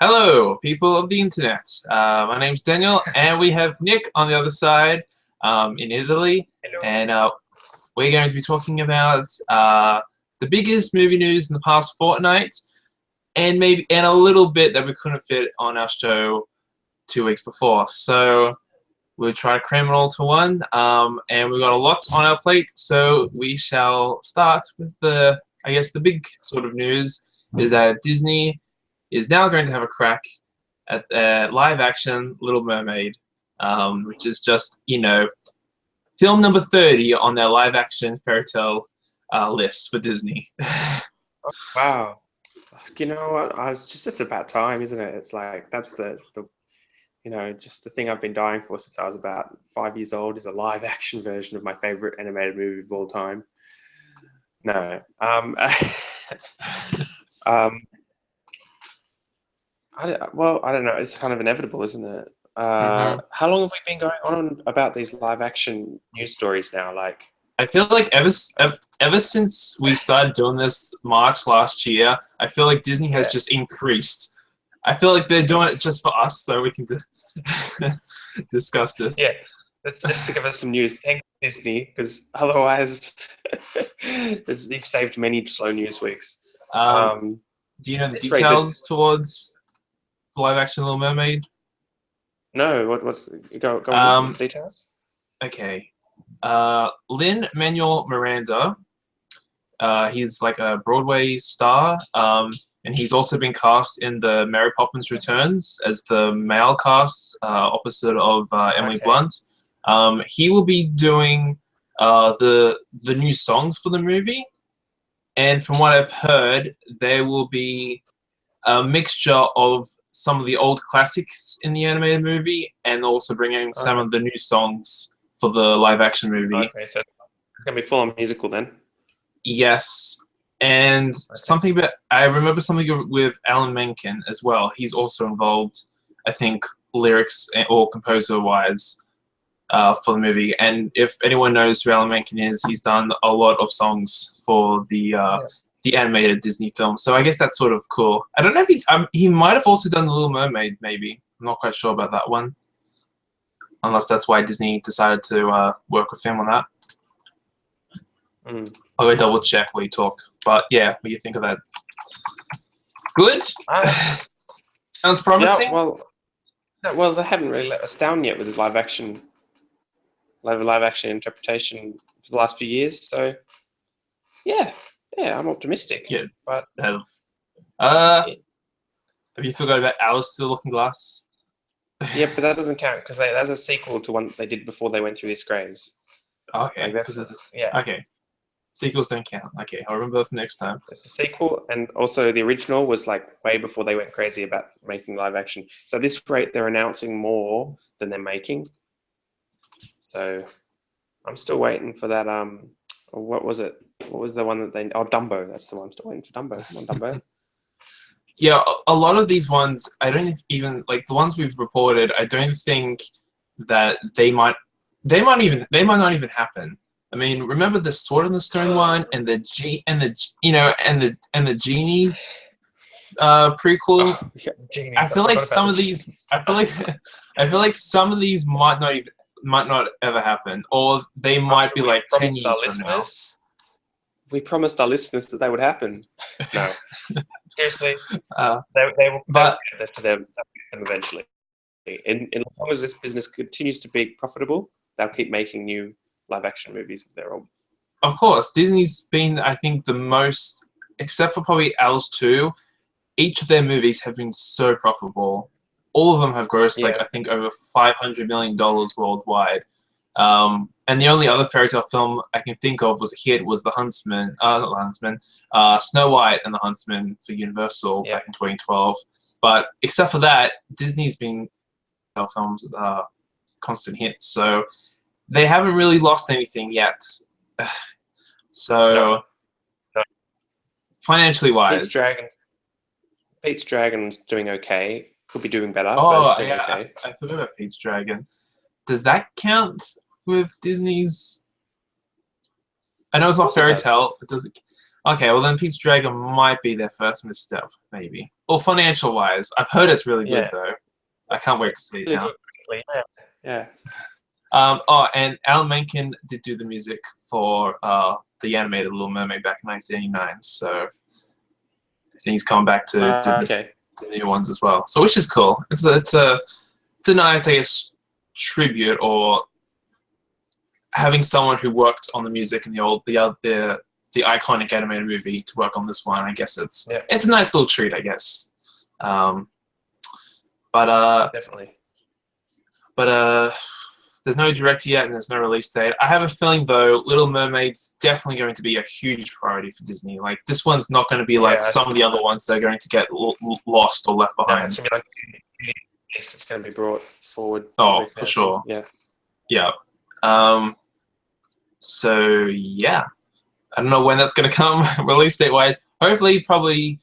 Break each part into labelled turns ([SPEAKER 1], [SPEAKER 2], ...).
[SPEAKER 1] Hello, people of the internet. My name's Daniel, and we have Nick on the other side in Italy,
[SPEAKER 2] Hello.
[SPEAKER 1] and we're going to be talking about the biggest movie news in the past fortnight, and a little bit that we couldn't fit on our show 2 weeks before. So we'll try to cram it all to one, and we've got a lot on our plate. So we shall start with the big sort of news is that Disney is now going to have a crack at live-action Little Mermaid, which is just, film number 30 on their live-action fairy tale list for Disney.
[SPEAKER 2] Wow. You know what? It's just about time, isn't it? It's like that's the just the thing I've been dying for since I was about 5 years old is a live action version of my favorite animated movie of all time. No. I don't know. It's kind of inevitable, isn't it? How long have we been going on about these live action news stories now? Like,
[SPEAKER 1] I feel like ever since we started doing this March last year, I feel like Disney has just increased. I feel like they're doing it just for us so we can discuss this.
[SPEAKER 2] yeah, let's just give us some news. Thanks, Disney, because otherwise, you've saved many slow news weeks.
[SPEAKER 1] Do you know the details towards live action Little Mermaid?
[SPEAKER 2] No, what go on with the details?
[SPEAKER 1] Okay. Lin-Manuel Miranda, he's like a Broadway star, and he's also been cast in the Mary Poppins Returns as the male cast opposite of Emily Blunt. He will be doing the new songs for the movie, and from what I've heard, there will be a mixture of some of the old classics in the animated movie and also bringing some of the new songs for the live-action movie.
[SPEAKER 2] Okay, so it's going to be full-on musical then?
[SPEAKER 1] Yes. And I remember something with Alan Menken as well. He's also involved, I think, lyrics or composer-wise for the movie. And if anyone knows who Alan Menken is, he's done a lot of songs for the animated Disney film. So I guess that's sort of cool. I don't know if he might have also done The Little Mermaid, maybe. I'm not quite sure about that one. Unless that's why Disney decided to work with him on that. I'll go double check while you talk. But yeah, what do you think of that? Good? Sounds promising?
[SPEAKER 2] Yeah, well, they haven't really let us down yet with the live action interpretation for the last few years. So yeah, I'm optimistic.
[SPEAKER 1] Yeah.
[SPEAKER 2] But
[SPEAKER 1] have you forgot about Alice Through the Looking Glass?
[SPEAKER 2] Yeah, but that doesn't count because that's a sequel to one they did before they went through this craze.
[SPEAKER 1] Okay.
[SPEAKER 2] Like
[SPEAKER 1] Okay. Sequels don't count. Okay, I'll remember that for next time.
[SPEAKER 2] It's a sequel, and also the original was like way before they went crazy about making live action. So at this rate, they're announcing more than they're making. So I'm still waiting for that. What was it? What was the one that they? Oh, Dumbo. That's the one. I'm still waiting for Dumbo. Come on, Dumbo.
[SPEAKER 1] Yeah, a lot of these ones, I don't even like the ones we've reported. I don't think that they might not even happen. I mean, remember the Sword in the Stone one and the Genies prequel.
[SPEAKER 2] Oh, yeah, genies.
[SPEAKER 1] I feel like some of these. I feel like some of these might not ever happen, or they might be like 10 years from now.
[SPEAKER 2] We promised our listeners that they would happen. No, seriously, they will get to them eventually. And as long as this business continues to be profitable, they'll keep making new live-action movies of their own.
[SPEAKER 1] Of course, Disney's been, I think, the most, except for probably Alice 2, each of their movies have been so profitable. All of them have grossed, I think, over $500 million worldwide. And the only other fairy tale film I can think of was a hit was The Huntsman, not The Huntsman, Snow White and the Huntsman for Universal back in 2012. But except for that, Disney's been films constant hits. So they haven't really lost anything yet. So,
[SPEAKER 2] no.
[SPEAKER 1] Financially wise,
[SPEAKER 2] Pete's Dragon's doing okay. Could be doing better.
[SPEAKER 1] Oh,
[SPEAKER 2] but it's doing
[SPEAKER 1] yeah,
[SPEAKER 2] okay.
[SPEAKER 1] I forgot about Pete's Dragon. Does that count with Disney's? I know it's not fairy tale, but does it? Okay, well then Pete's Dragon might be their first misstep, maybe. or financial wise. I've heard it's really good
[SPEAKER 2] Yeah.
[SPEAKER 1] though. I can't wait to see it
[SPEAKER 2] Really
[SPEAKER 1] now.
[SPEAKER 2] good, actually, yeah.
[SPEAKER 1] Oh, and Alan Menken did do the music for the animated Little Mermaid back in 1989. So and he's come back to
[SPEAKER 2] Okay.
[SPEAKER 1] the new ones as well. So which is cool. It's a nice, I guess, tribute or having someone who worked on the music in the iconic animated movie to work on this one. I guess it's a nice little treat, I guess.
[SPEAKER 2] Definitely.
[SPEAKER 1] But there's no director yet and there's no release date. I have a feeling though, Little Mermaid's definitely going to be a huge priority for Disney. Like this one's not going to be like some of the other ones that are going to get lost or left behind.
[SPEAKER 2] No, it's gonna be like it's going to be brought forward.
[SPEAKER 1] Oh, for sure.
[SPEAKER 2] Yeah.
[SPEAKER 1] Yeah. So yeah, I don't know when that's going to come release date wise. Hopefully, probably,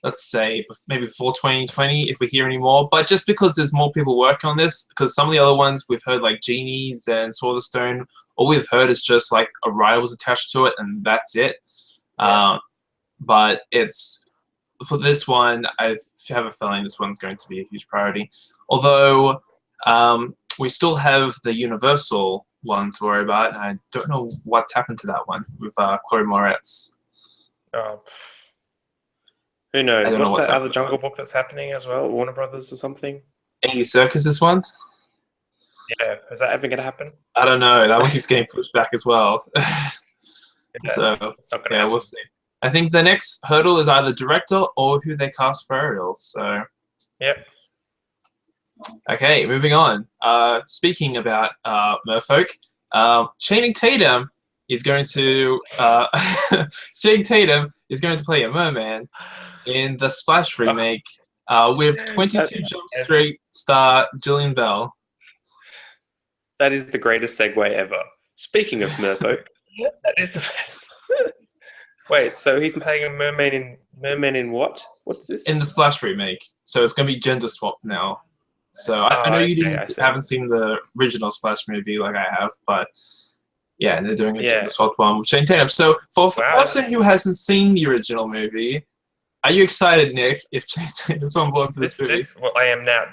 [SPEAKER 1] let's say maybe before 2020 if we hear any more. But just because there's more people working on this, because some of the other ones we've heard like Genies and Sword of the Stone, all we've heard is just like a writer was attached to it and that's it.
[SPEAKER 2] Yeah.
[SPEAKER 1] But it's for this one, I have a feeling this one's going to be a huge priority. Although we still have the Universal one to worry about, and I don't know what's happened to that one with Chloe Moretz.
[SPEAKER 2] Who knows?
[SPEAKER 1] I don't know
[SPEAKER 2] What's that
[SPEAKER 1] happened
[SPEAKER 2] other Jungle Book that's happening as well? Warner Brothers or something?
[SPEAKER 1] 80 Circus, this one?
[SPEAKER 2] Yeah. Is that ever going to happen?
[SPEAKER 1] I don't know. That one keeps getting pushed back as well. So,
[SPEAKER 2] it's not gonna happen.
[SPEAKER 1] We'll see. I think the next hurdle is either director or who they cast for Ariel. So,
[SPEAKER 2] yep.
[SPEAKER 1] Okay, moving on. Speaking about merfolk, Channing Tatum is going to Channing Tatum is going to play a merman in the Splash remake with 22 Jump Street star Jillian Bell.
[SPEAKER 2] That is the greatest segue ever. Speaking of merfolk, that is the best. Wait, so he's playing a merman in what? What's this?
[SPEAKER 1] In the Splash remake. So it's going to be gender swapped now. So I know you haven't seen the original Splash movie like I have, but yeah, and they're doing a gender swapped one with Channing Tatum. So for a person who hasn't seen the original movie, are you excited, Nick, if Channing Tatum's on board for this movie?
[SPEAKER 2] Well, I am now.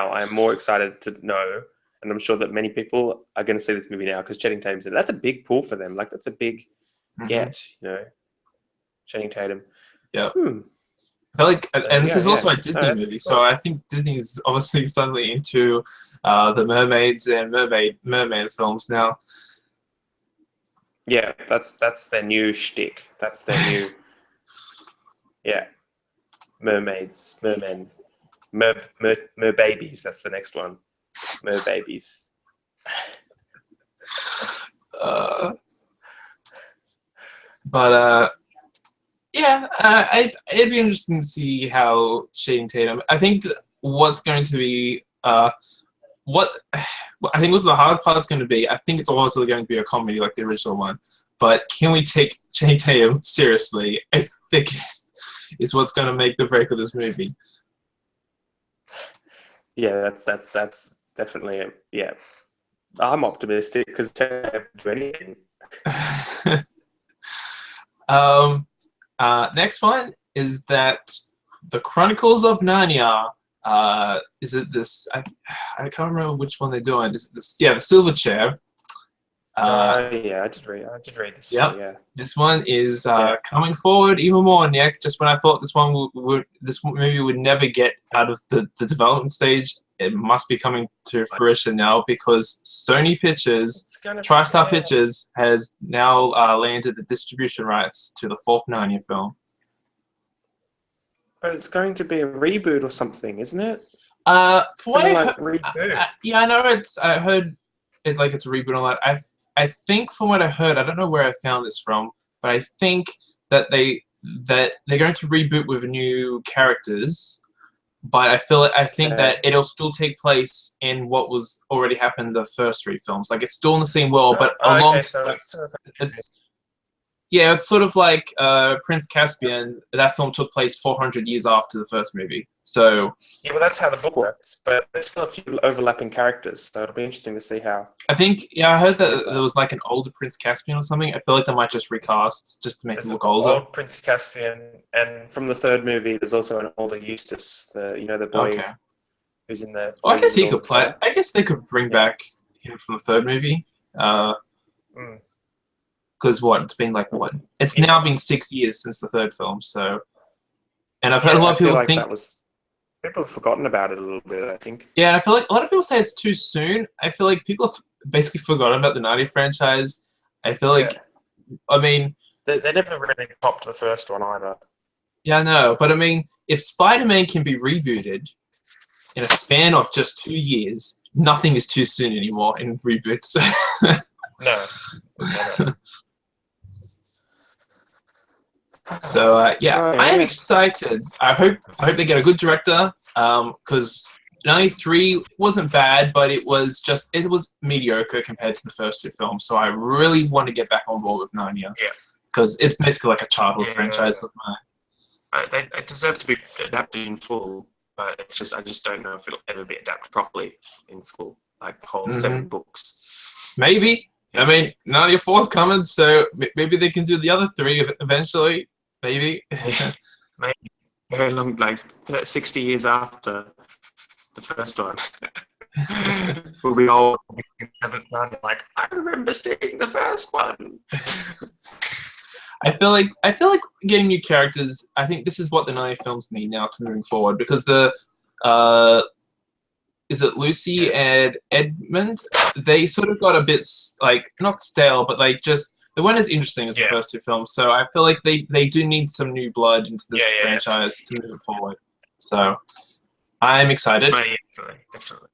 [SPEAKER 2] I am more excited to know, and I'm sure that many people are going to see this movie now because Channing Tatum's in it. That's a big pull for them. Like that's a big get, you know. Channing Tatum.
[SPEAKER 1] Yeah. I feel like, and this is also a Disney movie, cool. So I think Disney's obviously suddenly into the mermaids and merman films now.
[SPEAKER 2] Yeah, that's their new shtick. That's their new, mermaids, mermen, mer babies. That's the next one, mer babies.
[SPEAKER 1] It'd be interesting to see how Channing Tatum. I think what's going to be what I think was the hard part's going to be. I think it's also going to be a comedy like the original one, but can we take Channing Tatum seriously? I think is what's going to make the break of this movie.
[SPEAKER 2] Yeah, that's definitely it. Yeah, I'm optimistic because Tatum do anything.
[SPEAKER 1] Next one is that the Chronicles of Narnia. Is it this? I can't remember which one they're doing. Is it this? Yeah, the Silver Chair.
[SPEAKER 2] I did read this.
[SPEAKER 1] Yep.
[SPEAKER 2] So, yeah.
[SPEAKER 1] This one is coming forward even more, Nick. Just when I thought this movie would never get out of the development stage, it must be coming to fruition now because Sony Pictures, TriStar Pictures, has now landed the distribution rights to the fourth Narnia film.
[SPEAKER 2] But it's going to be a reboot or something, isn't it?
[SPEAKER 1] For what I heard,
[SPEAKER 2] reboot.
[SPEAKER 1] I know I heard it like it's a reboot on that. I think from what I heard, I don't know where I found this from, but I think that they're going to reboot with new characters. But I think that it'll still take place in what was already happened the first three films. Like it's still in the same world, but Yeah, it's sort of like Prince Caspian. That film took place 400 years after the first movie. So
[SPEAKER 2] Yeah, well, that's how the book works. But there's still a few overlapping characters, so it'll be interesting to see how
[SPEAKER 1] I think, yeah, I heard
[SPEAKER 2] they get
[SPEAKER 1] that there
[SPEAKER 2] that.
[SPEAKER 1] was like an older Prince Caspian or something. I feel like they might just recast just to make him
[SPEAKER 2] There's an
[SPEAKER 1] look older.
[SPEAKER 2] old Prince Caspian, and from the third movie, there's also an older Eustace, the boy
[SPEAKER 1] Okay.
[SPEAKER 2] who's in the
[SPEAKER 1] Well, I guess
[SPEAKER 2] film
[SPEAKER 1] he
[SPEAKER 2] all
[SPEAKER 1] could
[SPEAKER 2] the
[SPEAKER 1] play.
[SPEAKER 2] time.
[SPEAKER 1] I guess they could bring
[SPEAKER 2] Yeah.
[SPEAKER 1] back him from the third movie.
[SPEAKER 2] Mm.
[SPEAKER 1] Because what? It's been like what? It's
[SPEAKER 2] Yeah.
[SPEAKER 1] now been 6 years since the third film. So, and I've heard a
[SPEAKER 2] Yeah,
[SPEAKER 1] lot
[SPEAKER 2] I
[SPEAKER 1] of
[SPEAKER 2] feel
[SPEAKER 1] people
[SPEAKER 2] like
[SPEAKER 1] think.
[SPEAKER 2] that was people have forgotten about it a little bit, I think.
[SPEAKER 1] Yeah, I feel like a lot of people say it's too soon. I feel like people have basically forgotten about the Narnia franchise. I feel
[SPEAKER 2] Yeah.
[SPEAKER 1] like, I mean,
[SPEAKER 2] They never really topped the first one either.
[SPEAKER 1] yeah, I know, but I mean, if Spider-Man can be rebooted in a span of just 2 years, nothing is too soon anymore in reboots.
[SPEAKER 2] No, never.
[SPEAKER 1] So yeah,
[SPEAKER 2] Oh
[SPEAKER 1] I am
[SPEAKER 2] yeah.
[SPEAKER 1] excited. I hope they get a good director. Because 93 wasn't bad, but it was mediocre compared to the first two films. So I really want to get back on board with Narnia
[SPEAKER 2] Yeah.
[SPEAKER 1] because it's basically like a childhood
[SPEAKER 2] Yeah.
[SPEAKER 1] franchise of mine.
[SPEAKER 2] They deserve to be adapted in full, but I just don't know if it'll ever be adapted properly in full, like the whole 7 books.
[SPEAKER 1] Maybe. I
[SPEAKER 2] Yeah.
[SPEAKER 1] mean, Narnia 4's coming, so maybe they can do the other three eventually. Maybe.
[SPEAKER 2] Yeah. Maybe very long, like 60 years after the first one. We'll be all like, I remember seeing the first one.
[SPEAKER 1] I feel like getting new characters. I think this is what the Narnia films need now to moving forward because the uh, is it Lucy
[SPEAKER 2] Yeah.
[SPEAKER 1] and Edmund? They sort of got a bit like not stale, but like just they weren't as interesting as the
[SPEAKER 2] Yeah.
[SPEAKER 1] first two films. So I feel like they do need some new blood into this
[SPEAKER 2] Yeah.
[SPEAKER 1] franchise to move it forward. So I'm excited.
[SPEAKER 2] Oh, yeah, definitely.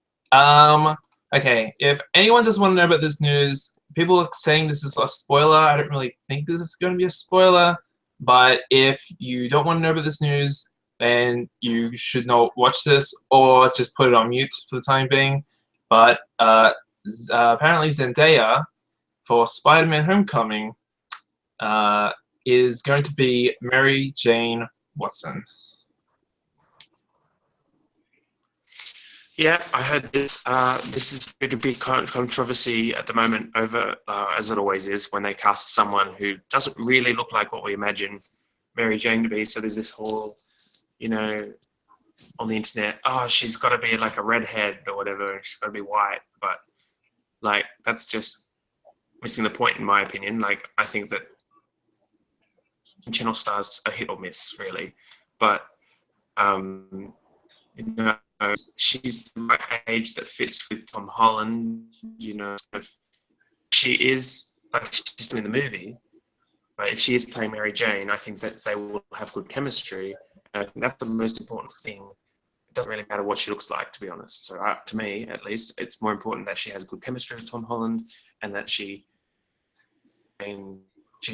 [SPEAKER 1] Okay, if anyone does want to know about this news, people are saying this is a spoiler. I don't really think this is going to be a spoiler, but if you don't want to know about this news, then you should not watch this or just put it on mute for the time being. But apparently Zendaya for Spider-Man Homecoming is going to be Mary Jane Watson.
[SPEAKER 2] Yeah, I heard this. This is going to be controversy at the moment over, as it always is, when they cast someone who doesn't really look like what we imagine Mary Jane to be. So there's this whole, on the internet, oh, she's got to be like a redhead or whatever. She's got to be white. But, like, that's just missing the point, in my opinion. Like, I think that channel stars are hit or miss, really. But, she's the right age that fits with Tom Holland. If she is like she's doing the movie, but if she is playing Mary Jane, I think that they will have good chemistry. And I think that's the most important thing. It doesn't really matter what she looks like, to be honest. So to me, at least, it's more important that she has good chemistry with Tom Holland and that she's a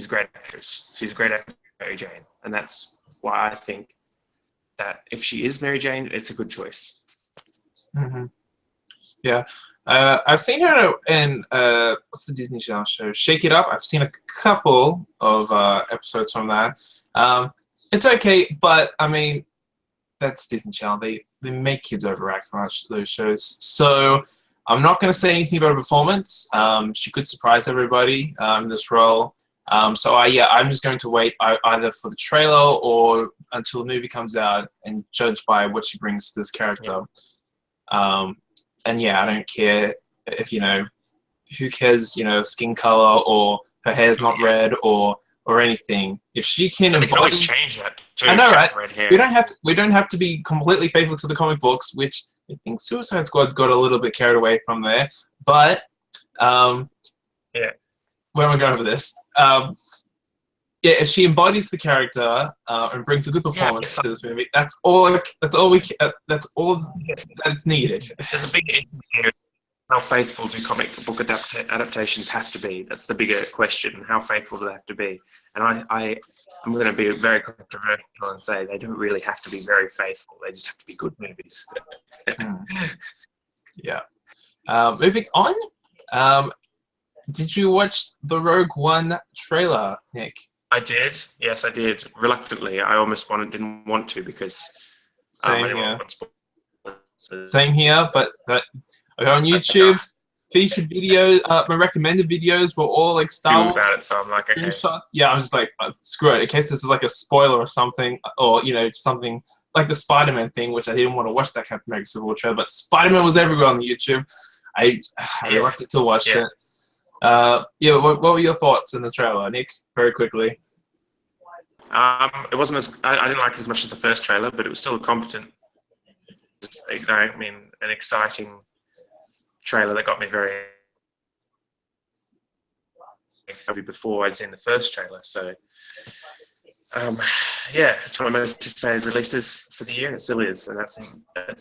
[SPEAKER 2] great actress. She's a great actress, Mary Jane, and that's why I think that if she is Mary Jane, it's a good choice.
[SPEAKER 1] Mm-hmm. Yeah. I've seen her in what's the Disney Channel show? Shake It Up. I've seen a couple of episodes from that. It's okay, but I mean, that's Disney Channel. They make kids overact on those shows. So I'm not going to say anything about her performance. She could surprise everybody in this role. I'm just going to wait either for the trailer or until the movie comes out and judge by what she brings to this character. Yeah. And yeah, I don't care if, who cares, skin color or her hair's not red or anything. If she can
[SPEAKER 2] They can always
[SPEAKER 1] embody,
[SPEAKER 2] change that too.
[SPEAKER 1] I know, right?
[SPEAKER 2] Red hair.
[SPEAKER 1] We don't have to be completely faithful to the comic books, which I think Suicide Squad got a little bit carried away from there. But
[SPEAKER 2] yeah,
[SPEAKER 1] where am I going with this? Yeah, if she embodies the character and brings a good performance to this movie, that's all that's needed.
[SPEAKER 2] There's a big issue here. How faithful do comic book adaptations have to be? That's the bigger question. How faithful do they have to be? And I'm going to be very controversial and say they don't really have to be very faithful. They just have to be good movies.
[SPEAKER 1] Yeah. Moving on. Did you watch the Rogue One trailer, Nick?
[SPEAKER 2] I did. Yes, I did. Reluctantly, I almost didn't want to because I
[SPEAKER 1] Same
[SPEAKER 2] didn't
[SPEAKER 1] here.
[SPEAKER 2] want spoilers.
[SPEAKER 1] Same here, but I go on YouTube, featured videos, my recommended videos were all like Star
[SPEAKER 2] About
[SPEAKER 1] Wars
[SPEAKER 2] it, so I'm like, okay.
[SPEAKER 1] screenshots. Yeah, I'm just like, screw it. In case this is like a spoiler or something, or something like the Spider-Man thing, which I didn't want to watch that Captain America Civil War trailer, but Spider-Man was everywhere on the YouTube. I relucted to watch it. Yeah, what were your thoughts in the trailer, Nick? Very quickly.
[SPEAKER 2] It wasn't as I didn't like it as much as the first trailer, but it was still a competent. I mean, an exciting trailer that got me very before I'd seen the first trailer. So, yeah, it's one of my most anticipated releases for the year, and it still is, and that's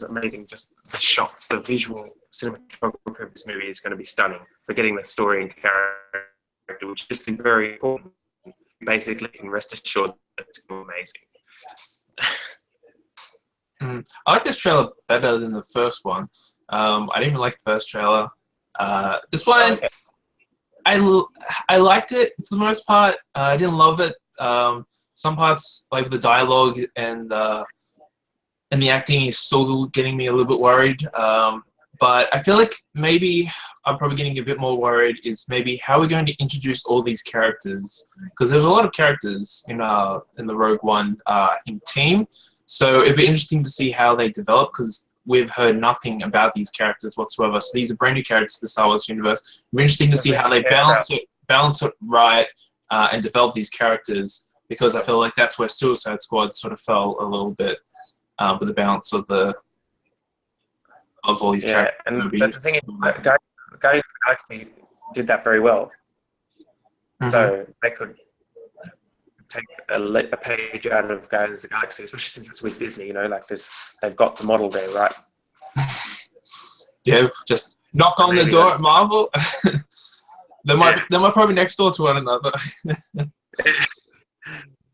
[SPEAKER 2] amazing. Just the shots, the visual cinematography of this movie is going to be stunning. Forgetting the story and character, which is very important. Basically, can rest assured that it's amazing.
[SPEAKER 1] I like this trailer better than the first one. I didn't even like the first trailer. This one,
[SPEAKER 2] Okay.
[SPEAKER 1] I liked it for the most part. I didn't love it. Some parts, like the dialogue and the acting, is still getting me a little bit worried. But I feel like maybe I'm probably getting a bit more worried is maybe how we're going to introduce all these characters, because there's a lot of characters in the Rogue One I think team. So it'd be interesting to see how they develop, because we've heard nothing about these characters whatsoever. So these are brand new characters to the Star Wars universe. It'd be interesting to see how they balance it right and develop these characters, because I feel like that's where Suicide Squad sort of fell a little bit with the balance of all these characters.
[SPEAKER 2] And but the thing is, Guardians of the Galaxy did that very well. So they could take a page out of Guardians of the Galaxy, especially since it's with Disney. Like they've got the model there, right?
[SPEAKER 1] Yeah, just knock on the door at Marvel. They might probably next door to one another.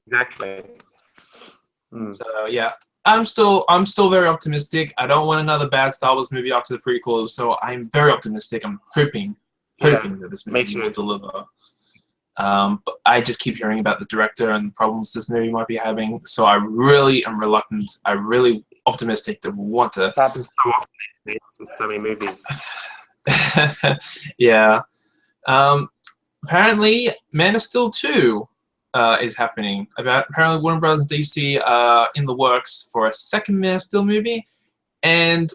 [SPEAKER 2] Exactly.
[SPEAKER 1] So yeah, I'm still very optimistic. I don't want another bad Star Wars movie after the prequels, so I'm very optimistic. I'm hoping that this movie will deliver. But I just keep hearing about the director and the problems this movie might be having, so I really am reluctant. I'm really optimistic to want to.
[SPEAKER 2] It happens so often in so many movies.
[SPEAKER 1] Yeah. Apparently, Man of Steel 2 is happening. Apparently, Warner Bros. And DC are in the works for a second Man of Steel movie, and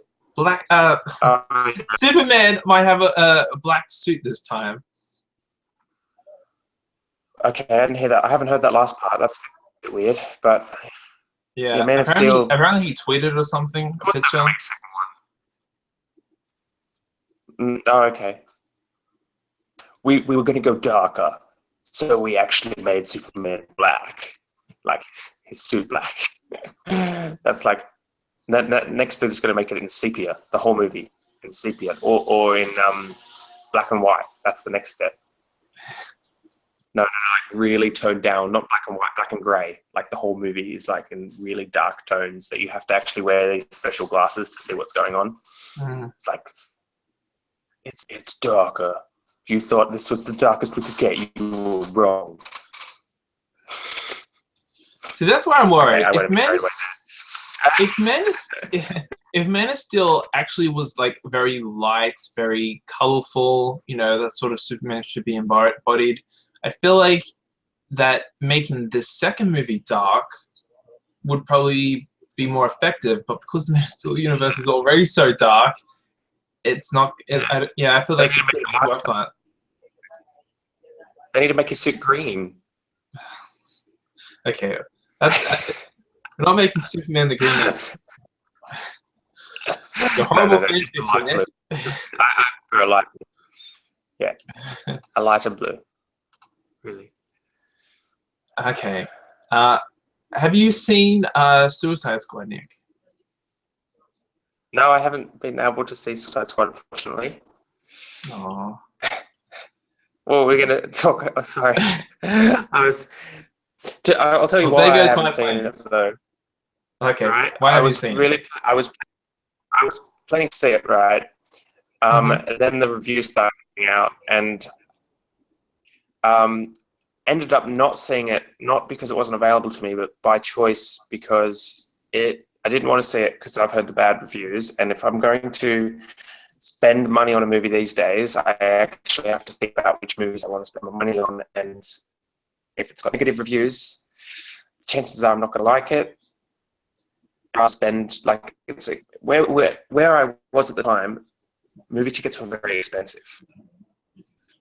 [SPEAKER 1] Superman might have a black suit this time.
[SPEAKER 2] Okay, I didn't hear that. I haven't heard that last part. That's a bit weird, but
[SPEAKER 1] yeah,
[SPEAKER 2] Man of Steel.
[SPEAKER 1] Apparently, he tweeted or something. A picture.
[SPEAKER 2] Oh, okay. We were going to go darker, so we actually made Superman black, like his suit black. That's like next they're just going to make it in sepia, the whole movie in sepia, or in black and white. That's the next step. No, like really toned down, not black and white, black and grey. Like the whole movie is like in really dark tones that you have to actually wear these special glasses to see what's going on. It's like it's darker. If you thought this was the darkest we could get, you were wrong.
[SPEAKER 1] See, that's why I'm worried. If Man of Steel actually was like very light, very colorful, that sort of Superman should be embodied, I feel like that making this second movie dark would probably be more effective. But because the Man of Steel universe is already so dark, it's not. I feel like it could have worked on it.
[SPEAKER 2] They need to make his suit green.
[SPEAKER 1] Okay, we're not making Superman the Green Man. You're horrible fan fiction.
[SPEAKER 2] I prefer a light blue. Yeah, a lighter blue. Really.
[SPEAKER 1] Okay. Have you seen Suicide Squad, Nick?
[SPEAKER 2] No, I haven't been able to see Suicide Squad, unfortunately.
[SPEAKER 1] Oh.
[SPEAKER 2] Well, we're gonna talk. Oh, sorry, I'll tell you why
[SPEAKER 1] there
[SPEAKER 2] I
[SPEAKER 1] goes
[SPEAKER 2] haven't
[SPEAKER 1] my
[SPEAKER 2] seen
[SPEAKER 1] plans.
[SPEAKER 2] it though.
[SPEAKER 1] Okay.
[SPEAKER 2] Right?
[SPEAKER 1] Why have you seen it?
[SPEAKER 2] I was planning to see it, right? Then the reviews started coming out, and ended up not seeing it, not because it wasn't available to me, but by choice, because I didn't want to see it because I've heard the bad reviews, and if I'm going to spend money on a movie these days, I actually have to think about which movies I want to spend my money on, and if it's got negative reviews, chances are I'm not going to like it. I'll spend like where I was at the time, movie tickets were very expensive.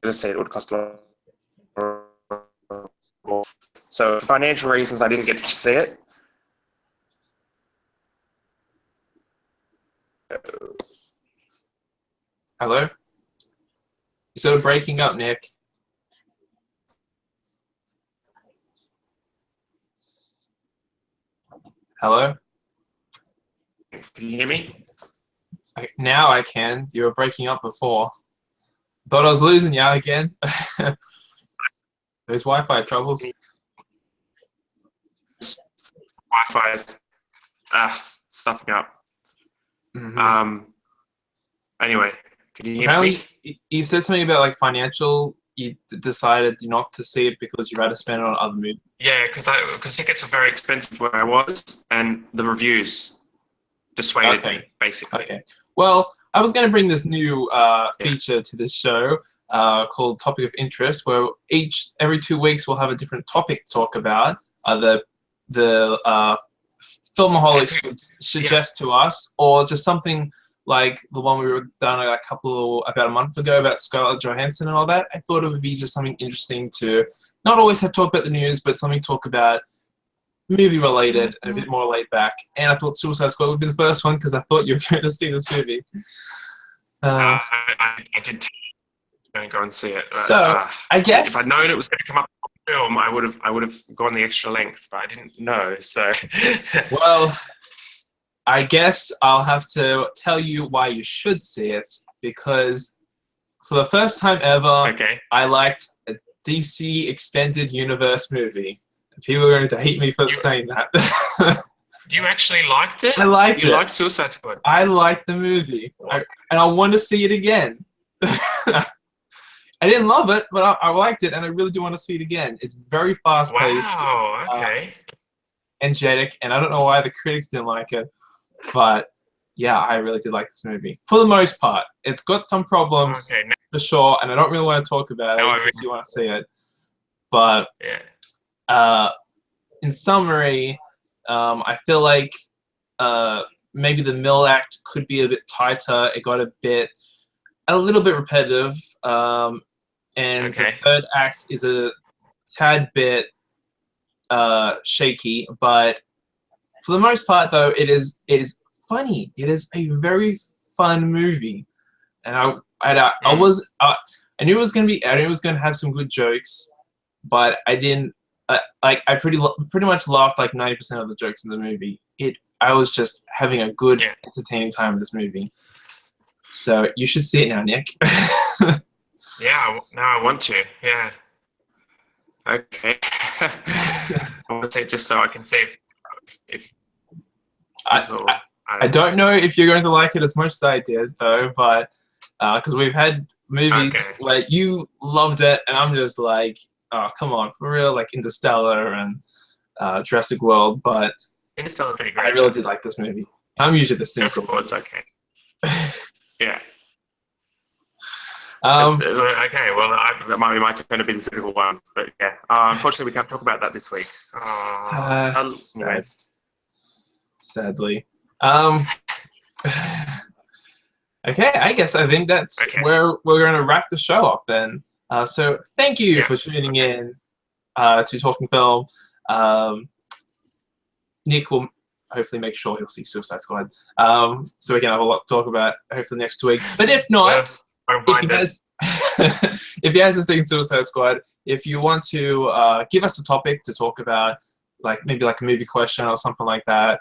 [SPEAKER 2] As I said, it would cost a lot more. So for financial reasons, I didn't get to see it.
[SPEAKER 1] Hello? You're sort of breaking up, Nick. Hello?
[SPEAKER 2] Can you hear me?
[SPEAKER 1] Now I can. You were breaking up before. Thought I was losing you again. Those Wi-Fi troubles.
[SPEAKER 2] Wi-Fi is stuffing up. Anyway, can you hear
[SPEAKER 1] Apparently,
[SPEAKER 2] me?
[SPEAKER 1] you said something about like financial. You decided not to see it because you'd rather spend it on other movies.
[SPEAKER 2] Yeah, because tickets were very expensive where I was, and the reviews dissuaded me, basically.
[SPEAKER 1] Okay. Well, I was going to bring this new feature to the show called Topic of Interest, where every 2 weeks we'll have a different topic to talk about. The filmaholics would suggest to us, or just something like the one we were done about a month ago about Scarlett Johansson and all that. I thought it would be just something interesting to not always have to talk about the news, but something to talk about movie related and a bit more laid back. And I thought Suicide Squad would be the first one because I thought you were going to see this movie.
[SPEAKER 2] I did go and see it.
[SPEAKER 1] So I guess
[SPEAKER 2] if I'd known it was going to come up on film, I would have gone the extra length, but I didn't know. So
[SPEAKER 1] well, I guess I'll have to tell you why you should see it, because for the first time ever, I liked a DC Extended Universe movie. People are going to hate me for saying that.
[SPEAKER 2] You actually liked it?
[SPEAKER 1] I liked it.
[SPEAKER 2] You liked Suicide Squad?
[SPEAKER 1] I liked the movie. And I want to see it again. I didn't love it, but I liked it, and I really do want to see it again. It's very fast-paced.
[SPEAKER 2] Wow, okay.
[SPEAKER 1] Energetic, and I don't know why the critics didn't like it. But yeah, I really did like this movie. For the most part. It's got some problems, for sure, and I don't really want to talk about it because you want to see it. But in summary, I feel like maybe the middle act could be a bit tighter. It got a little bit repetitive, and the third act is a tad bit shaky, but for the most part, though, it is funny. It is a very fun movie, and I knew it was gonna have some good jokes, but I didn't I pretty much laughed like 90% of the jokes in the movie. I was just having a good, entertaining time with this movie. So you should see it now, Nick.
[SPEAKER 2] Yeah, now I want to. Yeah. Okay. I want to say just so I can see if
[SPEAKER 1] I don't know if you're going to like it as much as I did, though, but because we've had movies where you loved it, and I'm just like, oh, come on, for real, like Interstellar and Jurassic World, but
[SPEAKER 2] Interstellar's pretty great.
[SPEAKER 1] I really did like this movie. I'm usually the cynical.
[SPEAKER 2] Jurassic World's okay. Yeah.
[SPEAKER 1] Okay,
[SPEAKER 2] well, that might be my turn to be the cynical one, but yeah. Unfortunately, we can't talk about that this week.
[SPEAKER 1] Sadly. Okay, I think that's where we're going to wrap the show up then. So thank you for tuning in to Talking Film. Nick will hopefully make sure he'll see Suicide Squad, so we can have a lot to talk about hopefully the next 2 weeks. But if not, if you guys seen Suicide Squad, if you want to give us a topic to talk about, like maybe like a movie question or something like that,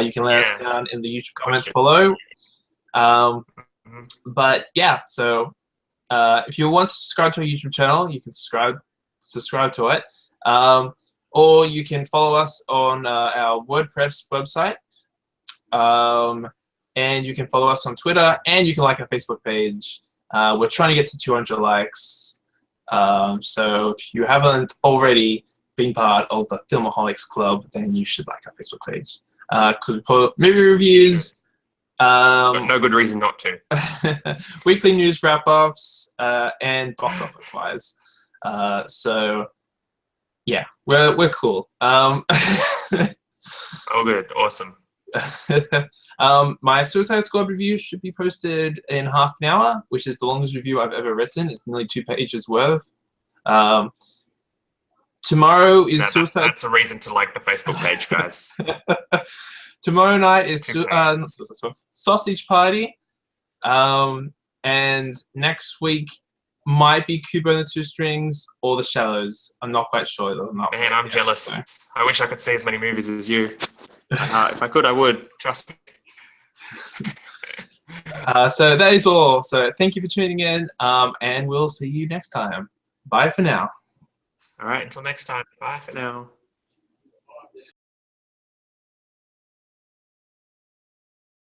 [SPEAKER 1] you can let us down in the YouTube comments below. But yeah, so if you want to subscribe to our YouTube channel, you can subscribe to it, or you can follow us on our WordPress website, and you can follow us on Twitter, and you can like our Facebook page. We're trying to get to 200 likes. So if you haven't already been part of the Filmaholics Club, then you should like our Facebook page. Because we put movie reviews,
[SPEAKER 2] Got no good reason not to.
[SPEAKER 1] weekly news wrap-ups, and box office wise. So yeah, we're cool.
[SPEAKER 2] Oh, good, awesome.
[SPEAKER 1] My Suicide Squad review should be posted in half an hour, which is the longest review I've ever written. It's nearly 2 pages worth. Tomorrow is
[SPEAKER 2] That's a reason to like the Facebook page, guys.
[SPEAKER 1] Tomorrow night is not Suicide Squad, Sausage Party, and next week might be Kubo and the Two Strings or The Shallows. I'm not quite sure.
[SPEAKER 2] Man, I'm jealous. So. I wish I could see as many movies as you. If I could, I would. Trust me.
[SPEAKER 1] So that is all. So thank you for tuning in, and we'll see you next time. Bye for now.
[SPEAKER 2] All right, until next time. Bye for now.